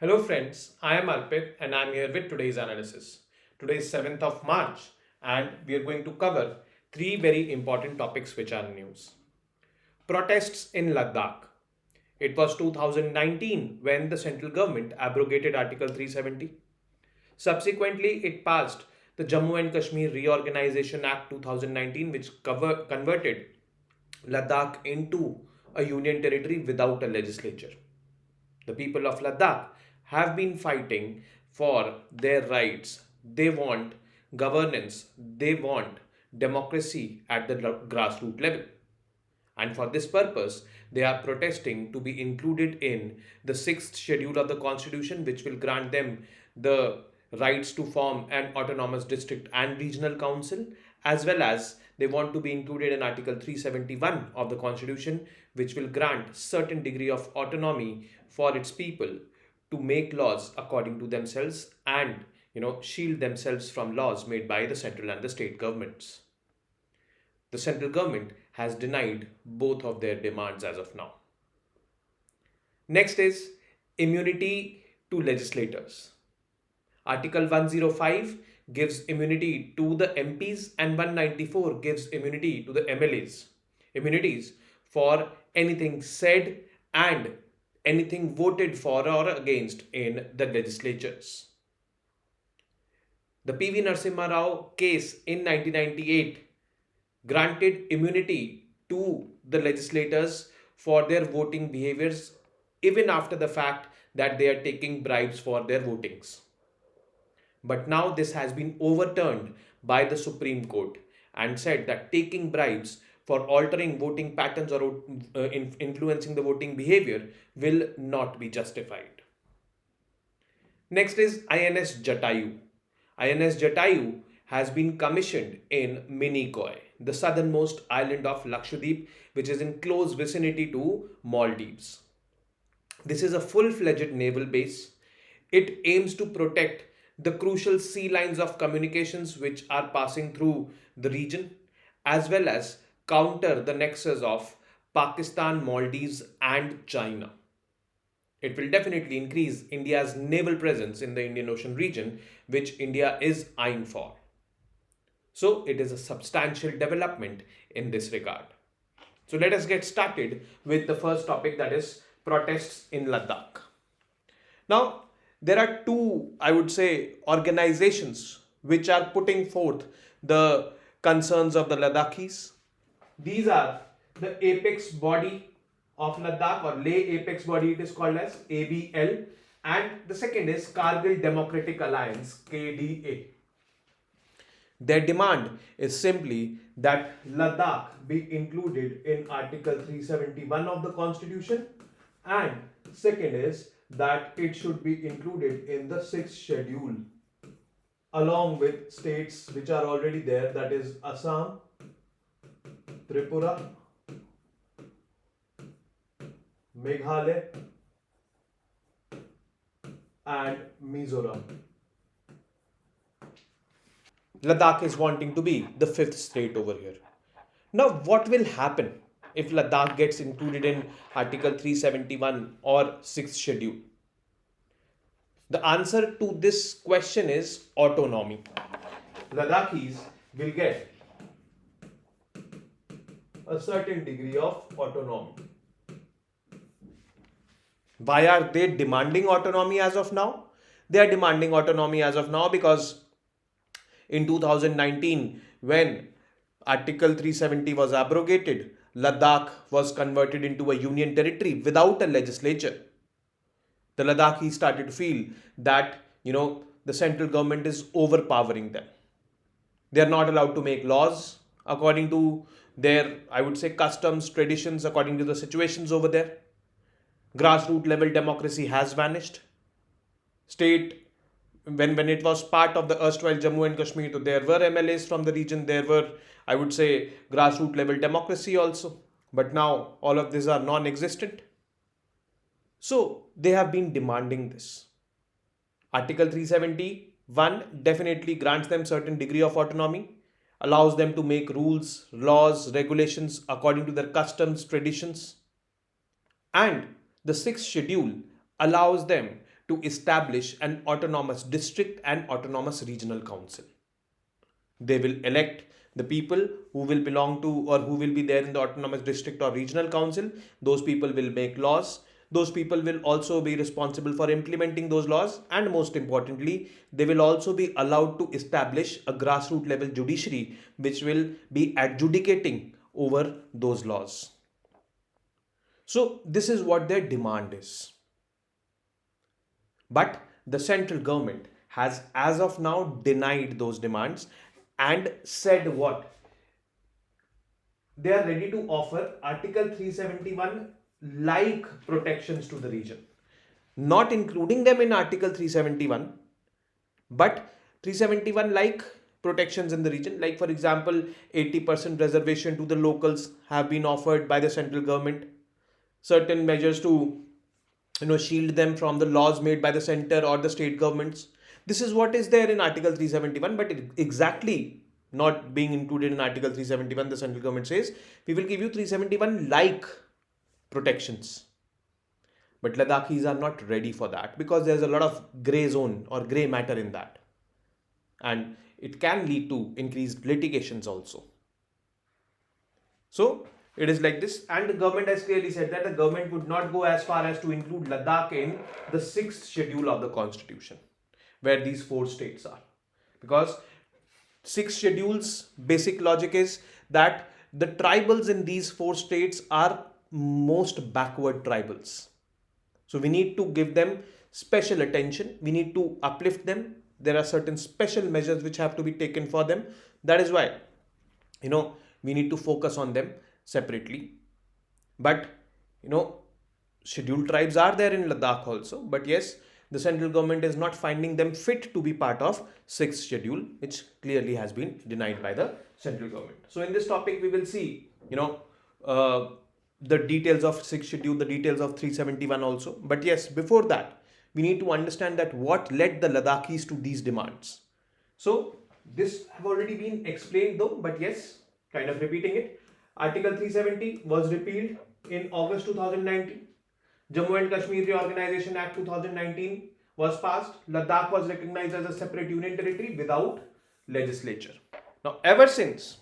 Hello friends, I am Arpit and I am here with today's analysis. Today is 7th of March and we are going to cover three very important topics which are news. Protests in Ladakh. It was 2019 when the central government abrogated Article 370. Subsequently, it passed the Jammu and Kashmir Reorganisation Act 2019 which converted Ladakh into a union territory without a legislature. The people of Ladakh have been fighting for their rights. They want governance, they want democracy at the grassroots level. And for this purpose, they are protesting to be included in the sixth schedule of the constitution, which will grant them the rights to form an autonomous district and regional council, as well as they want to be included in Article 371 of the constitution, which will grant certain degree of autonomy for its people to make laws according to themselves and shield themselves from laws made by the central and the state governments. The central government has denied both of their demands as of now. Next is immunity to legislators. Article 105 gives immunity to the MPs and 194 gives immunity to the MLAs. Immunities for anything said and anything voted for or against in the legislatures. The PV Narasimha Rao case in 1998 granted immunity to the legislators for their voting behaviors even after the fact that they are taking bribes for their votings. But now this has been overturned by the Supreme Court and said that taking bribes for altering voting patterns or influencing the voting behavior will not be justified. Next is INS Jatayu. INS Jatayu has been commissioned in Minikoy, the southernmost island of Lakshadweep, which is in close vicinity to Maldives. This is a full-fledged naval base. It aims to protect the crucial sea lines of communications which are passing through the region, as well as counter the nexus of Pakistan, Maldives, and China. It will definitely increase India's naval presence in the Indian Ocean region, which India is eyeing for. So, it is a substantial development in this regard. So, let us get started with the first topic, that is protests in Ladakh. Now, there are two, I would say, organizations which are putting forth the concerns of the Ladakhis. These are the apex body of Ladakh, or Leh Apex Body it is called as ABL, and the second is Kargil Democratic Alliance, KDA. Their demand is simply that Ladakh be included in Article 371 of the Constitution, and second is that it should be included in the sixth schedule along with states which are already there, that is Assam, Tripura, Meghalaya and Mizoram. Ladakh is wanting to be the fifth state over here. Now, what will happen if Ladakh gets included in Article 371 or 6th schedule? The answer to this question is autonomy. Ladakhis will get a certain degree of autonomy. Why are they demanding autonomy as of now? They are demanding autonomy as of now because in 2019, when Article 370 was abrogated, Ladakh was converted into a union territory without a legislature. The Ladakhis started to feel that, the central government is overpowering them. They are not allowed to make laws according to their, I would say, customs, traditions, according to the situations over there. Grassroots level democracy has vanished. State, when it was part of the erstwhile Jammu and Kashmir, so there were MLAs from the region, there were, I would say, grassroots level democracy also. But now all of these are non-existent. So they have been demanding this. Article 371 definitely grants them certain degree of autonomy, allows them to make rules, laws, regulations according to their customs, traditions. And the sixth schedule allows them to establish an autonomous district and autonomous regional council. They will elect the people who will belong to or who will be there in the autonomous district or regional council. Those people will make laws. Those people will also be responsible for implementing those laws, and most importantly, they will also be allowed to establish a grassroots level judiciary which will be adjudicating over those laws. So this is what their demand is. But the central government has as of now denied those demands and said what? They are ready to offer Article 371 like protections to the region. Not including them in Article 371, but 371 like protections in the region. Like for example, 80% reservation to the locals have been offered by the central government. Certain measures to shield them from the laws made by the center or the state governments. This is what is there in Article 371, but exactly not being included in Article 371, the central government says, we will give you 371 like protections. But Ladakhis are not ready for that because there's a lot of grey zone or grey matter in that. And it can lead to increased litigations also. So it is like this, and the government has clearly said that the government would not go as far as to include Ladakh in the 6th schedule of the constitution, where these 4 states are. Because 6 schedules, basic logic is that the tribals in these 4 states are most backward tribals. So we need to give them special attention. We need to uplift them. There are certain special measures which have to be taken for them. That is why, we need to focus on them separately. But, scheduled tribes are there in Ladakh also. But yes, the central government is not finding them fit to be part of 6th schedule, which clearly has been denied by the central government. So in this topic, we will see, the details of 6th schedule, the details of 371 also. But yes, before that, we need to understand that what led the Ladakhis to these demands. So this have already been explained though, but yes, kind of repeating it. Article 370 was repealed in August 2019. Jammu and Kashmir Reorganisation Act 2019 was passed. Ladakh was recognized as a separate union territory without legislature. Now, ever since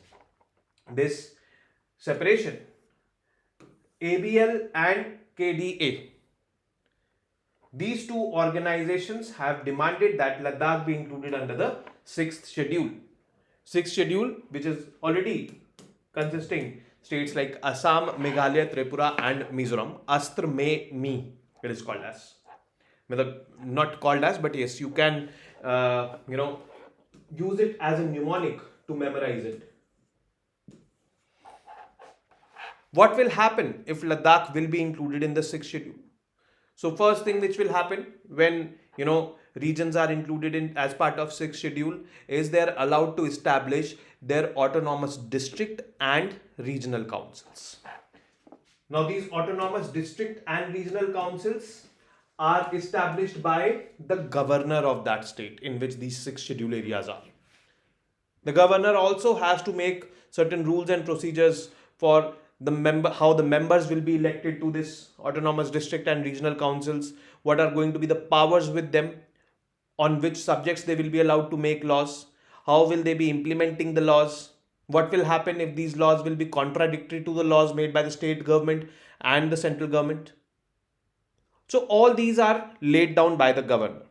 this separation, ABL and KDA, these 2 organizations have demanded that Ladakh be included under the 6th schedule. 6th schedule, which is already consisting states like Assam, Meghalaya, Tripura and Mizoram. Astra Me Me, it is called as. Not called as, but yes, you can use it as a mnemonic to memorize it. What will happen if Ladakh will be included in the 6th schedule? So first thing which will happen when regions are included in as part of 6th schedule is they are allowed to establish their autonomous district and regional councils. Now these autonomous district and regional councils are established by the governor of that state in which these 6 schedule areas are. The governor also has to make certain rules and procedures for how the members will be elected to this autonomous district and regional councils, what are going to be the powers with them, on which subjects they will be allowed to make laws, how will they be implementing the laws, what will happen if these laws will be contradictory to the laws made by the state government and the central government. So all these are laid down by the governor.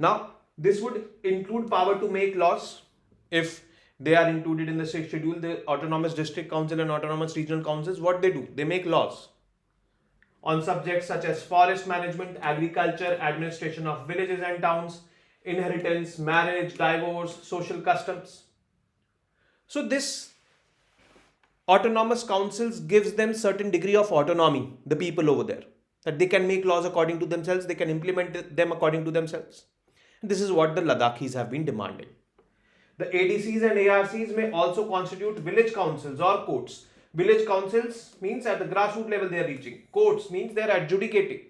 Now this would include power to make laws. If they are included in the 6th schedule, the autonomous district council and autonomous regional councils, what they do? They make laws on subjects such as forest management, agriculture, administration of villages and towns, inheritance, marriage, divorce, social customs. So this autonomous councils gives them certain degree of autonomy, the people over there, that they can make laws according to themselves, they can implement them according to themselves. And this is what the Ladakhis have been demanding. The ADCs and ARCs may also constitute village councils or courts. Village councils means at the grassroots level they are reaching. Courts means they are adjudicating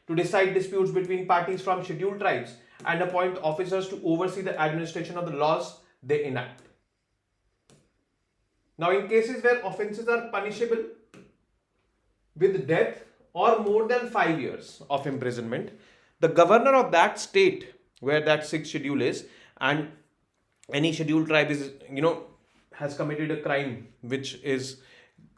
to decide disputes between parties from scheduled tribes and appoint officers to oversee the administration of the laws they enact. Now in cases where offences are punishable with death or more than 5 years of imprisonment, the governor of that state where that sixth schedule is, and any scheduled tribe is, has committed a crime which is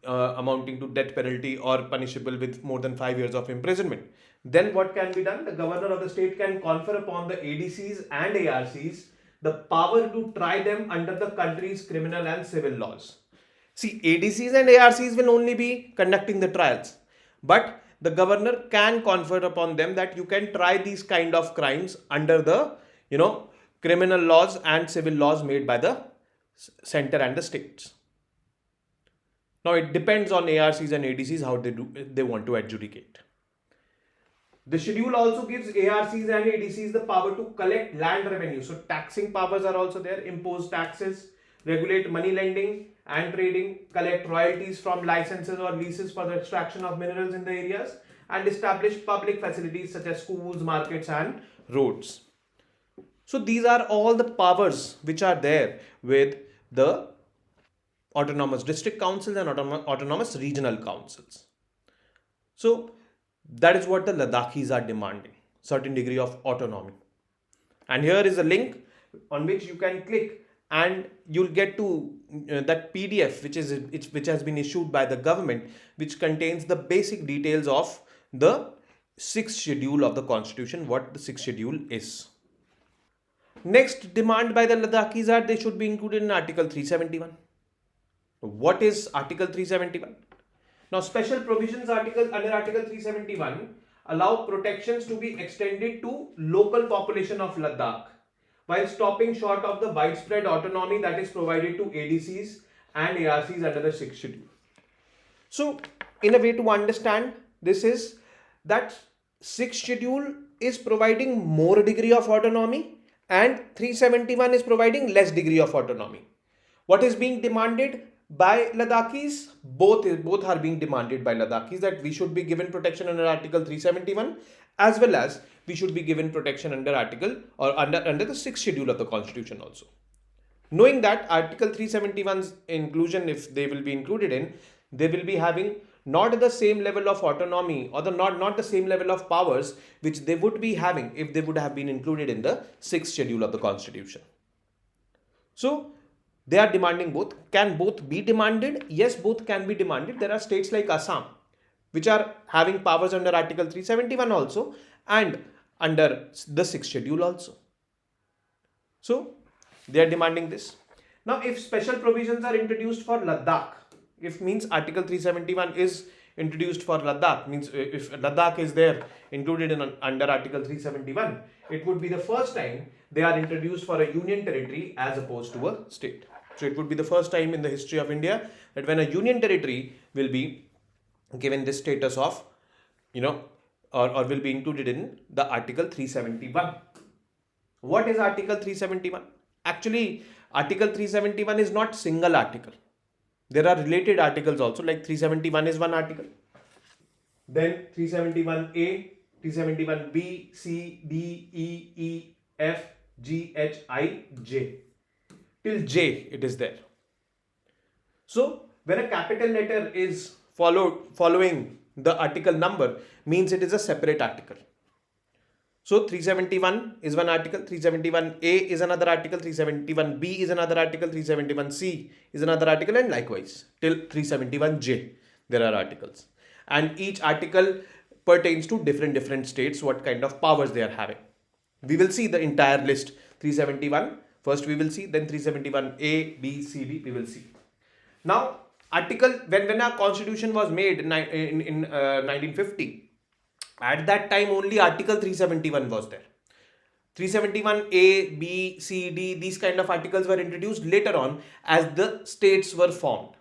amounting to death penalty or punishable with more than 5 years of imprisonment, then what can be done? The governor of the state can confer upon the ADCs and ARCs the power to try them under the country's criminal and civil laws. See, ADCs and ARCs will only be conducting the trials, but the governor can confer upon them that you can try these kind of crimes under the, criminal laws and civil laws made by the center and the states. Now it depends on ARCs and ADCs how they want to adjudicate. The schedule also gives ARCs and ADCs the power to collect land revenue. So taxing powers are also there, impose taxes, regulate money lending and trading, collect royalties from licenses or leases for the extraction of minerals in the areas, and establish public facilities such as schools, markets and roads. So these are all the powers which are there with the autonomous district councils and autonomous regional councils. So that is what the Ladakhis are demanding, certain degree of autonomy. And here is a link on which you can click and you'll get to that PDF which has been issued by the government, which contains the basic details of the sixth schedule of the constitution, what the sixth schedule is. Next demand by the Ladakhis are they should be included in Article 371. What is Article 371? Now, special provisions under Article 371 allow protections to be extended to local population of Ladakh, while stopping short of the widespread autonomy that is provided to ADCs and ARCs under the sixth schedule. So, in a way to understand this is that sixth schedule is providing more degree of autonomy and 371 is providing less degree of autonomy. What is being demanded by Ladakhis? Both are being demanded by Ladakhis, that we should be given protection under Article 371 as well as we should be given protection under under the sixth schedule of the constitution also. Knowing that Article 371's inclusion, if they will be included in, they will be having not the same level of autonomy or not the same level of powers which they would be having if they would have been included in the sixth schedule of the constitution. So they are demanding both. Can both be demanded? Yes, both can be demanded. There are states like Assam which are having powers under Article 371 also and under the sixth schedule also. So they are demanding this. Now, if special provisions are introduced for Ladakh, if means Article 371 is introduced for Ladakh, means if Ladakh is there included under Article 371, it would be the first time they are introduced for a union territory as opposed to a state. So it would be the first time in the history of India that when a union territory will be given this status of, or will be included in the Article 371. What is Article 371? Actually, Article 371 is not single article. There are related articles also, like 371 is one article. Then 371A, 371B, C, D, E, E, F, G, H, I, J. Till J it is there. So when a capital letter is following the article number, means it is a separate article. So 371 is one article, 371A is another article, 371B is another article, 371C is another article, and likewise till 371J there are articles. And each article pertains to different states, what kind of powers they are having. We will see the entire list. 371 first we will see, then 371A, B, C, D we will see. Now when our constitution was made in 1950, at that time only Article 371 was there. 371A, B, C, D, these kind of articles were introduced later on as the states were formed.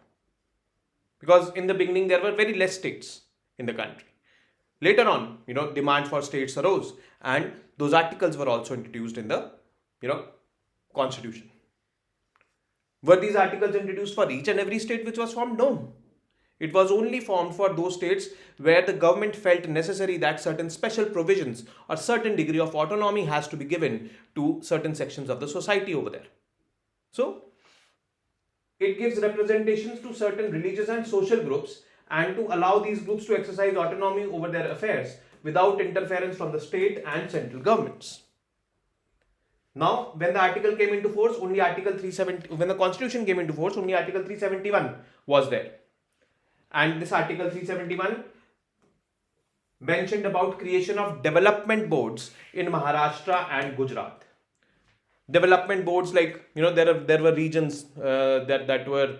Because in the beginning there were very less states in the country. Later on, demand for states arose and those articles were also introduced in the, constitution. Were these articles introduced for each and every state which was formed? No. It was only formed for those states where the government felt necessary that certain special provisions or certain degree of autonomy has to be given to certain sections of the society over there. So, it gives representations to certain religious and social groups and to allow these groups to exercise autonomy over their affairs without interference from the state and central governments. Now, when the article came into force, only Article 370, when the Constitution came into force, only Article 371 was there. And this Article 371 mentioned about creation of development boards in Maharashtra and Gujarat. Development boards, like, there were regions that were,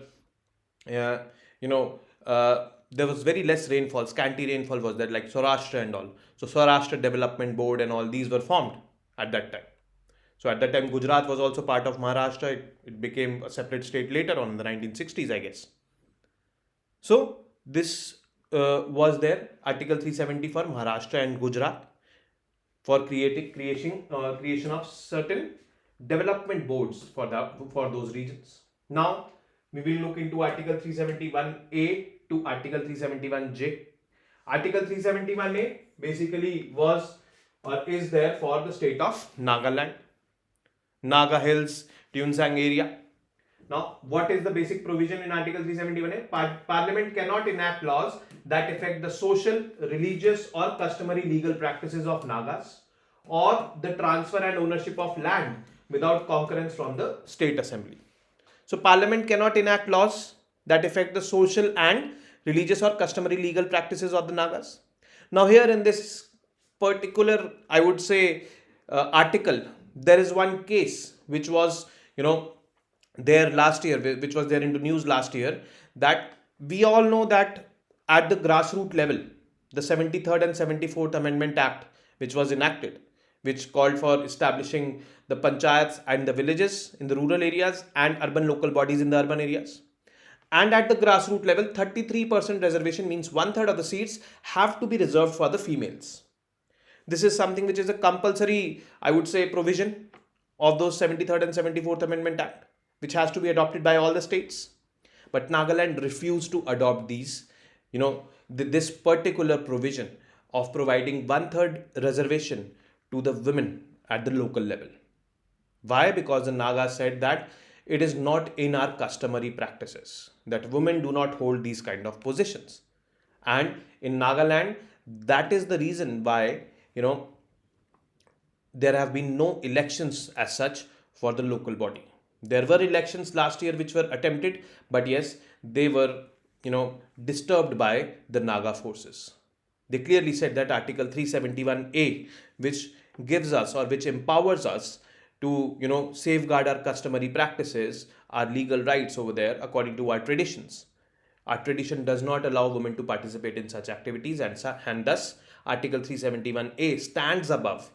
there was very less rainfall, scanty rainfall was there, like Saurashtra and all. So Saurashtra Development Board and all these were formed at that time. So at that time, Gujarat was also part of Maharashtra. It became a separate state later on in the 1960s, I guess. So this was there, Article 370 for Maharashtra and Gujarat, for creation of certain development boards for those regions. Now we will look into Article 371A to Article 371J. Article 371A basically was or is there for the state of Nagaland, Naga Hills, Tuensang area. Now, what is the basic provision in Article 371A? Parliament cannot enact laws that affect the social, religious or customary legal practices of Nagas or the transfer and ownership of land without concurrence from the state assembly. So, Parliament cannot enact laws that affect the social and religious or customary legal practices of the Nagas. Now, here in this particular, I would say, article, there is one case which was, there last year, which was there in the news last year, that we all know that at the grassroots level, the 73rd and 74th Amendment Act, which was enacted, which called for establishing the panchayats and the villages in the rural areas and urban local bodies in the urban areas. And at the grassroots level, 33% reservation means 1/3 of the seats have to be reserved for the females. This is something which is a compulsory, I would say, provision of those 73rd and 74th Amendment Act, which has to be adopted by all the states. But Nagaland refused to adopt these, this particular provision of providing 1/3 reservation to the women at the local level. Why? Because the Naga said that it is not in our customary practices, that women do not hold these kind of positions. And in Nagaland, that is the reason why, there have been no elections as such for the local body. There were elections last year which were attempted, but yes, they were, disturbed by the Naga forces. They clearly said that Article 371A, which gives us or which empowers us to, safeguard our customary practices, our legal rights over there according to our traditions. Our tradition does not allow women to participate in such activities, and thus Article 371A stands above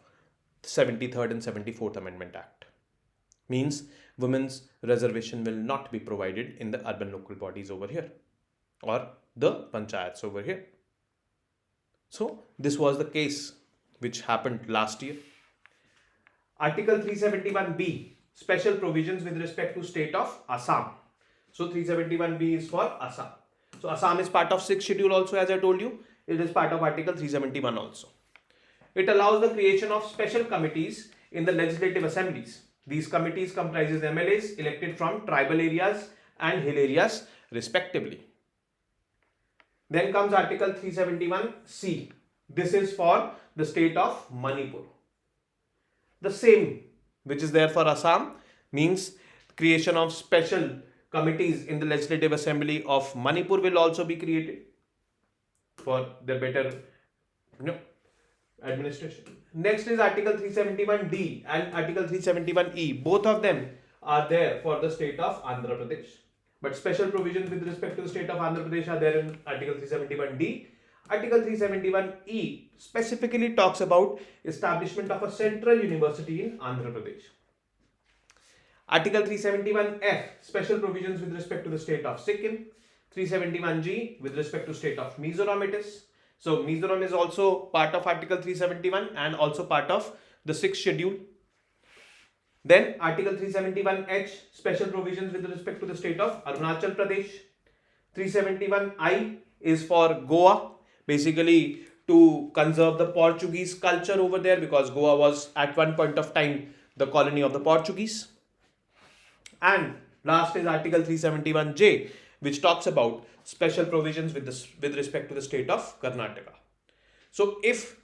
73rd and 74th Amendment Act. Means women's reservation will not be provided in the urban local bodies over here or the panchayats over here. So this was the case which happened last year. Article 371B, special provisions with respect to state of Assam. So 371B is for Assam. So Assam is part of 6th schedule also, as I told you. It is part of Article 371 also. It allows the creation of special committees in the legislative assemblies. These committees comprises MLAs elected from tribal areas and hill areas respectively. Then comes Article 371C. This is for the state of Manipur. The same which is there for Assam means creation of special committees in the legislative assembly of Manipur will also be created for their better administration. Next is Article 371D and Article 371E. Both of them are there for the state of Andhra Pradesh. But special provisions with respect to the state of Andhra Pradesh are there in Article 371D. Article 371E specifically talks about establishment of a central university in Andhra Pradesh. Article 371F, special provisions with respect to the state of Sikkim. 371G with respect to state of Mizoram it is. So Mizoram is also part of Article 371 and also part of the 6th schedule. Then Article 371H, special provisions with respect to the state of Arunachal Pradesh. 371I is for Goa, basically to conserve the Portuguese culture over there, because Goa was at one point of time the colony of the Portuguese. And last is Article 371J, which talks about special provisions with respect to the state of Karnataka. So if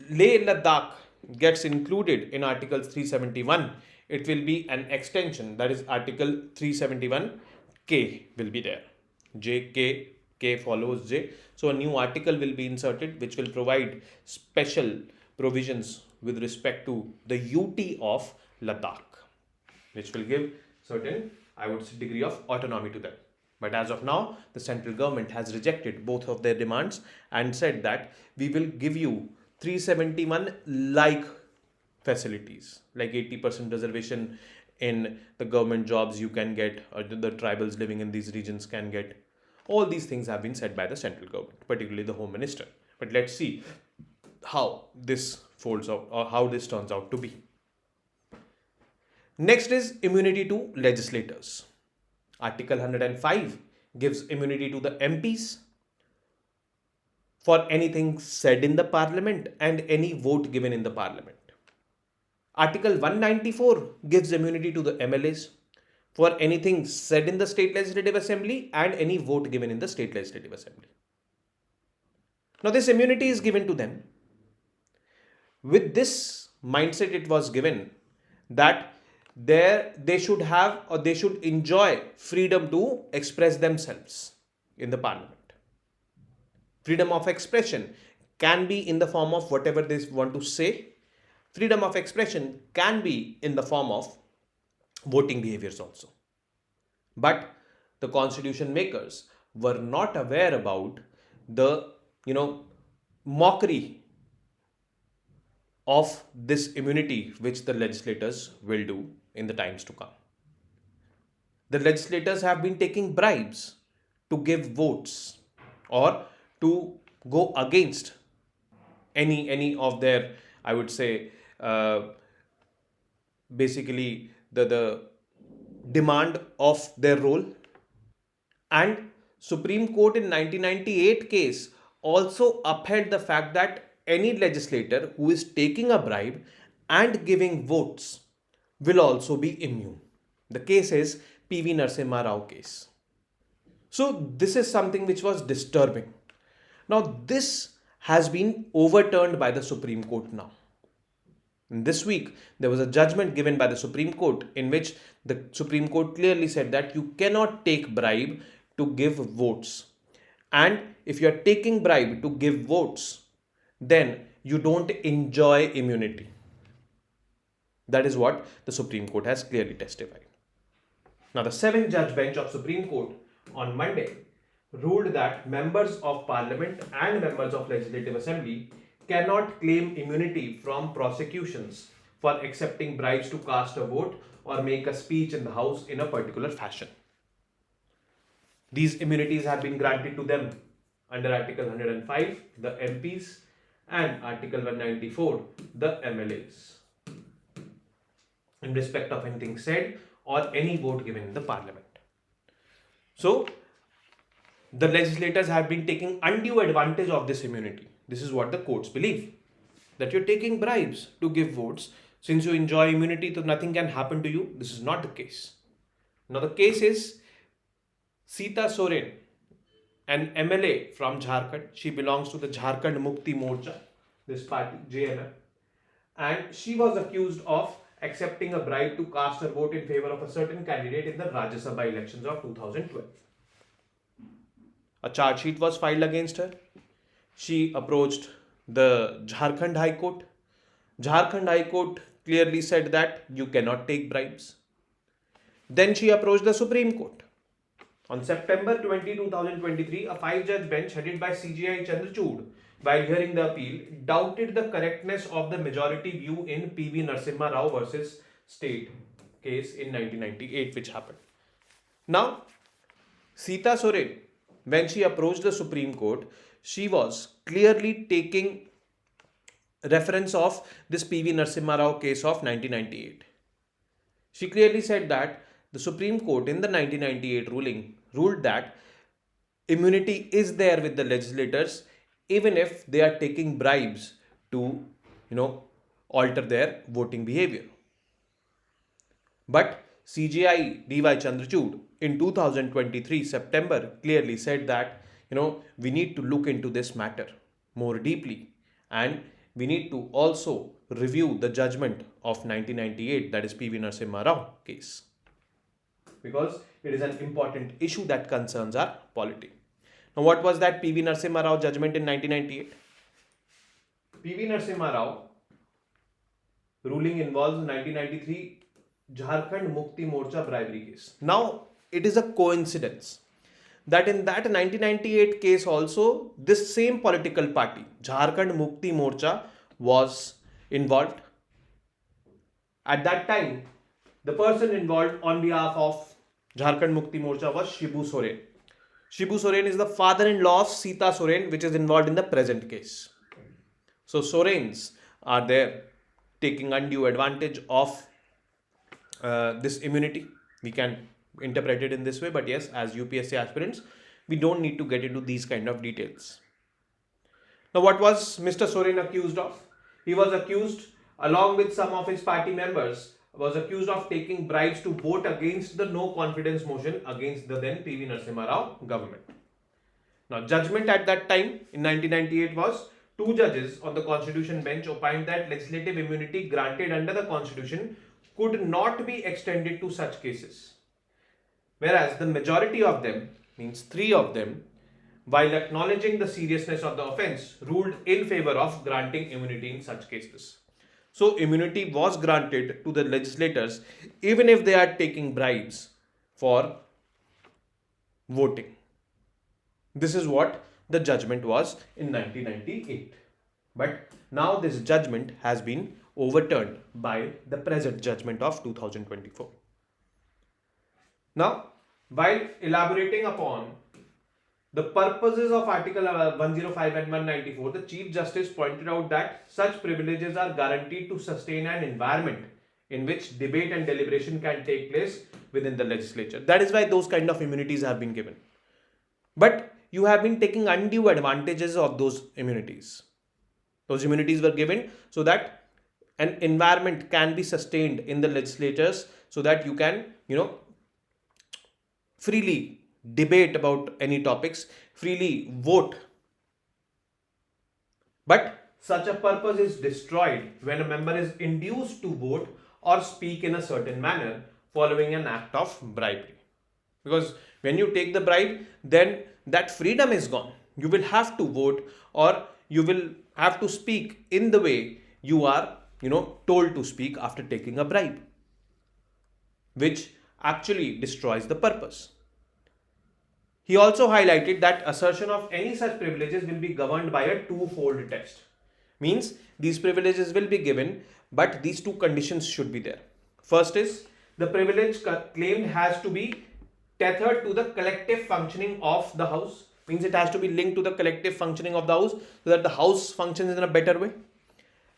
Leh Ladakh gets included in Article 371, it will be an extension, that is Article 371K will be there. K follows J. So a new article will be inserted which will provide special provisions with respect to the UT of Ladakh, which will give certain, I would say, degree of autonomy to them. But as of now, the central government has rejected both of their demands and said that we will give you 371 like facilities, like 80% reservation in the government jobs you can get, or the tribals living in these regions can get. All these things have been said by the central government, particularly the Home Minister. But let's see how this folds out or how this turns out to be. Next is immunity to legislators. Article 105 gives immunity to the MPs for anything said in the parliament and any vote given in the parliament. Article 194 gives immunity to the MLAs for anything said in the State Legislative Assembly and any vote given in the State Legislative Assembly. Now this immunity is given to them. With this mindset it was given that they should have or they should enjoy freedom to express themselves in the parliament. Freedom of expression can be in the form of whatever they want to say. Freedom of expression can be in the form of voting behaviors also. But the constitution makers were not aware about the mockery of this immunity which the legislators will do in the times to come. The legislators have been taking bribes to give votes or to go against any of their, I would say, basically the demand of their role. And Supreme Court in 1998 case also upheld the fact that any legislator who is taking a bribe and giving votes will also be immune. The case is P.V. Narasimha Rao case. So this is something which was disturbing. Now this has been overturned by the Supreme Court now. This week, there was a judgment given by the Supreme Court in which the Supreme Court clearly said that you cannot take bribe to give votes. And if you are taking bribe to give votes, then you don't enjoy immunity. That is what the Supreme Court has clearly testified. Now, the 7-judge bench of Supreme Court on Monday ruled that members of Parliament and members of Legislative Assembly cannot claim immunity from prosecutions for accepting bribes to cast a vote or make a speech in the House in a particular fashion. These immunities have been granted to them under Article 105, the MPs, and Article 194, the MLAs, in respect of anything said or any vote given in the Parliament. So, the legislators have been taking undue advantage of this immunity. This is what the courts believe, that you're taking bribes to give votes. Since you enjoy immunity, so nothing can happen to you. This is not the case. Now the case is Sita Soren, an MLA from Jharkhand. She belongs to the Jharkhand Mukti Morcha, this party, JMM. And she was accused of accepting a bribe to cast her vote in favor of a certain candidate in the Rajya Sabha elections of 2012. A charge sheet was filed against her. She approached the Jharkhand High Court. Jharkhand High Court clearly said that you cannot take bribes. Then she approached the Supreme Court. On September 20, 2023, a 5-judge bench headed by CJI Chandrachud, while hearing the appeal, doubted the correctness of the majority view in P.V. Narasimha Rao versus State case in 1998, which happened. Now, Sita Soren, when she approached the Supreme Court, she was clearly taking reference of this P.V. Narasimha Rao case of 1998. She clearly said that the Supreme Court in the 1998 ruling ruled that immunity is there with the legislators even if they are taking bribes to, alter their voting behavior. But CJI DY Chandrachud in 2023 September clearly said that we need to look into this matter more deeply, and we need to also review the judgment of 1998, that is PV Narasimha Rao case, because it is an important issue that concerns our polity. Now, what was that PV Narasimha Rao judgment in 1998? PV Narasimha Rao ruling involves 1993 Jharkhand Mukti Morcha bribery case. Now, it is a coincidence that in that 1998 case also, this same political party, Jharkhand Mukti Morcha, was involved. At that time, the person involved on behalf of Jharkhand Mukti Morcha was Shibu Soren. Shibu Soren is the father-in-law of Sita Soren, which is involved in the present case. So Sorens are there taking undue advantage of this immunity. We can interpret it in this way, but yes, as UPSC aspirants, we don't need to get into these kind of details. Now, what was Mr. Soren accused of? He was accused, along with some of his party members, was accused of taking bribes to vote against the no confidence motion against the then PV Narasimha Rao government. Now, judgment at that time in 1998 was, two judges on the constitution bench opined that legislative immunity granted under the constitution could not be extended to such cases. Whereas the majority of them, means 3 of them, while acknowledging the seriousness of the offence, ruled in favour of granting immunity in such cases. So immunity was granted to the legislators even if they are taking bribes for voting. This is what the judgment was in 1998. But now this judgment has been overturned by the present judgment of 2024. Now, while elaborating upon the purposes of Article 105 and 194, the Chief Justice pointed out that such privileges are guaranteed to sustain an environment in which debate and deliberation can take place within the legislature. That is why those kind of immunities have been given. But you have been taking undue advantages of those immunities. Those immunities were given so that an environment can be sustained in the legislatures, so that you can, freely debate about any topics, freely vote. But such a purpose is destroyed when a member is induced to vote or speak in a certain manner following an act of bribery. Because when you take the bribe, then that freedom is gone. You will have to vote, or you will have to speak in the way you are, told to speak after taking a bribe, which actually destroys the purpose. He also highlighted that assertion of any such privileges will be governed by a twofold test. Means these privileges will be given, but these two conditions should be there. First is, the privilege claimed has to be tethered to the collective functioning of the house. Means it has to be linked to the collective functioning of the house, so that the house functions in a better way.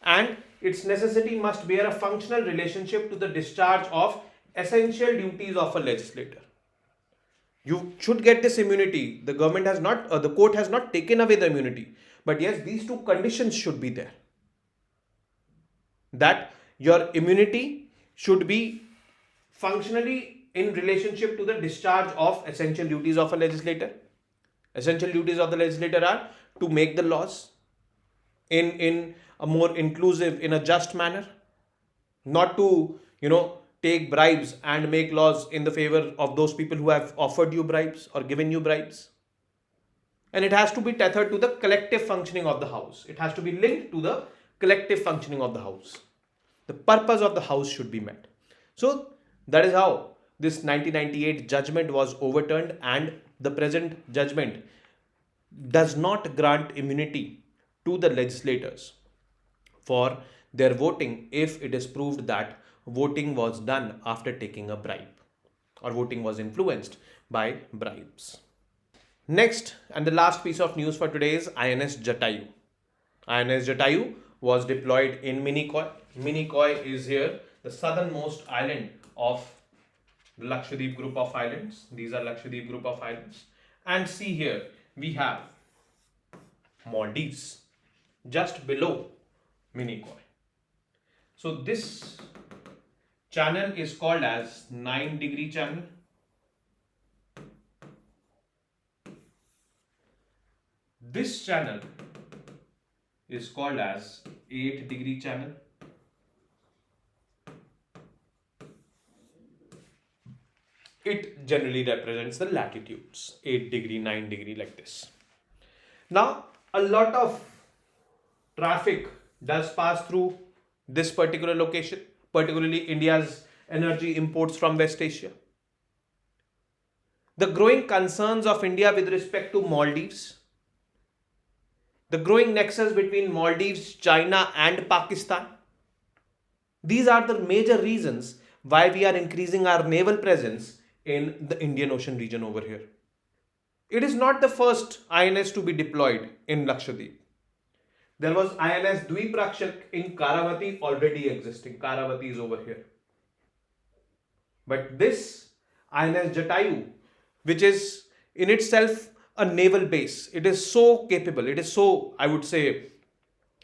And its necessity must bear a functional relationship to the discharge of essential duties of a legislator. You should get this immunity. The government has not, the court has not taken away the immunity. But yes, these two conditions should be there. That your immunity should be functionally in relationship to the discharge of essential duties of a legislator. Essential duties of the legislator are to make the laws in a more inclusive, in a just manner. Not to, take bribes and make laws in the favor of those people who have offered you bribes or given you bribes. And it has to be tethered to the collective functioning of the house. It has to be linked to the collective functioning of the house. The purpose of the house should be met. So that is how this 1998 judgment was overturned, and the present judgment does not grant immunity to the legislators for their voting if it is proved that voting was done after taking a bribe, or voting was influenced by bribes. Next and the last piece of news for today is INS Jatayu. INS Jatayu was deployed in Minicoy. Minicoy is here, the southernmost island of the Lakshadweep group of islands. These are Lakshadweep group of islands. And see here, we have Maldives just below Minicoy. So this channel is called as 9-degree channel. This channel is called as 8-degree channel. It generally represents the latitudes, 8-degree, 9-degree, like this. Now, a lot of traffic does pass through this particular location, particularly India's energy imports from West Asia. The growing concerns of India with respect to Maldives, the growing nexus between Maldives, China and Pakistan. These are the major reasons why we are increasing our naval presence in the Indian Ocean region over here. It is not the first INS to be deployed in Lakshadweep. There was INS Dweep Rakshak in Karavati already existing. Karavati is over here. But this INS Jatayu, which is in itself a naval base, it is so capable, it is so, I would say,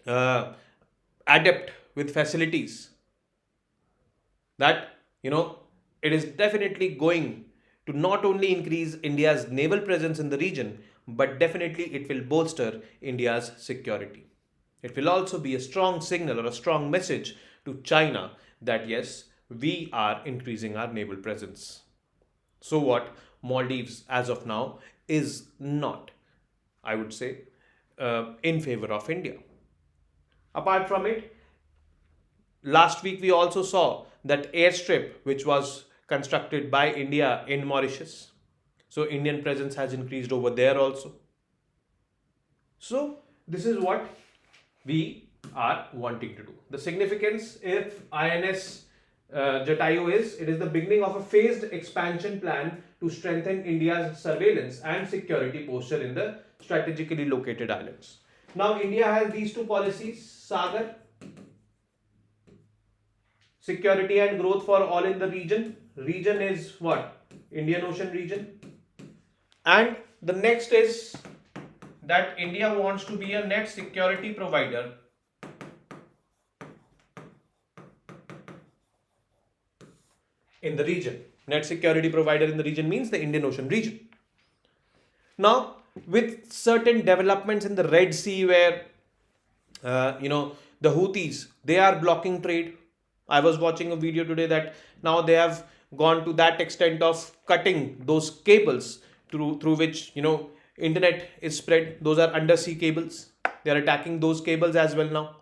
adept with facilities that, it is definitely going to not only increase India's naval presence in the region, but definitely it will bolster India's security. It will also be a strong signal or a strong message to China that yes, we are increasing our naval presence. So what? Maldives as of now is not, I would say, in favor of India. Apart from it, last week we also saw that airstrip which was constructed by India in Mauritius. So Indian presence has increased over there also. So this is what we are wanting to do. The significance if INS Jatayu it is the beginning of a phased expansion plan to strengthen India's surveillance and security posture in the strategically located islands. Now India has these two policies, Sagar, security and growth for all in the region. Region is what? Indian Ocean region. And the next is that India wants to be a net security provider in the region. Net security provider in the region means the Indian Ocean region. Now, with certain developments in the Red Sea where, the Houthis, they are blocking trade. I was watching a video today that now they have gone to that extent of cutting those cables through which, internet is spread. Those are undersea cables. They are attacking those cables as well now.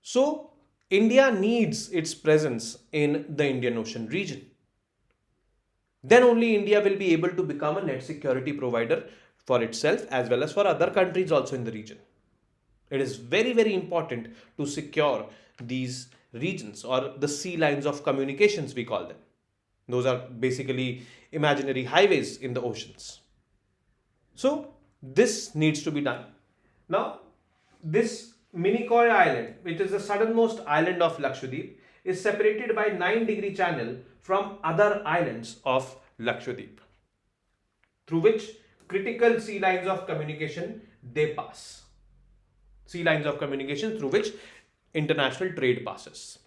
So, India needs its presence in the Indian Ocean region. Then only India will be able to become a net security provider for itself as well as for other countries also in the region. It is very, very important to secure these regions or the sea lines of communications, we call them. Those are basically imaginary highways in the oceans. So this needs to be done. Now, this Minicoy Island, which is the southernmost island of Lakshadweep, is separated by 9-degree channel from other islands of Lakshadweep, through which critical sea lines of communication they pass. Sea lines of communication through which international trade passes.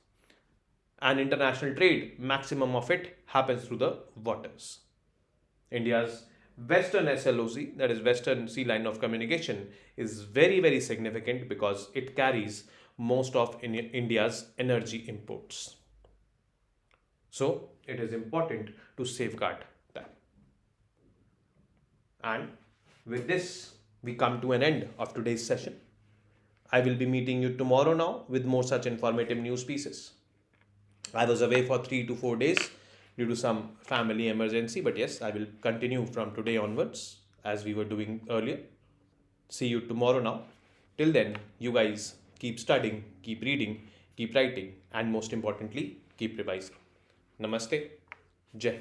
And international trade, maximum of it happens through the waters. India's Western SLOC, that is Western Sea Line of Communication, is very, very significant because it carries most of India's energy imports. So it is important to safeguard that. And with this, we come to an end of today's session. I will be meeting you tomorrow now with more such informative news pieces. I was away for 3 to 4 days due to some family emergency, but yes, I will continue from today onwards as we were doing earlier. See you tomorrow now. Till then, you guys keep studying, keep reading, keep writing, and most importantly, keep revising. Namaste. Jai.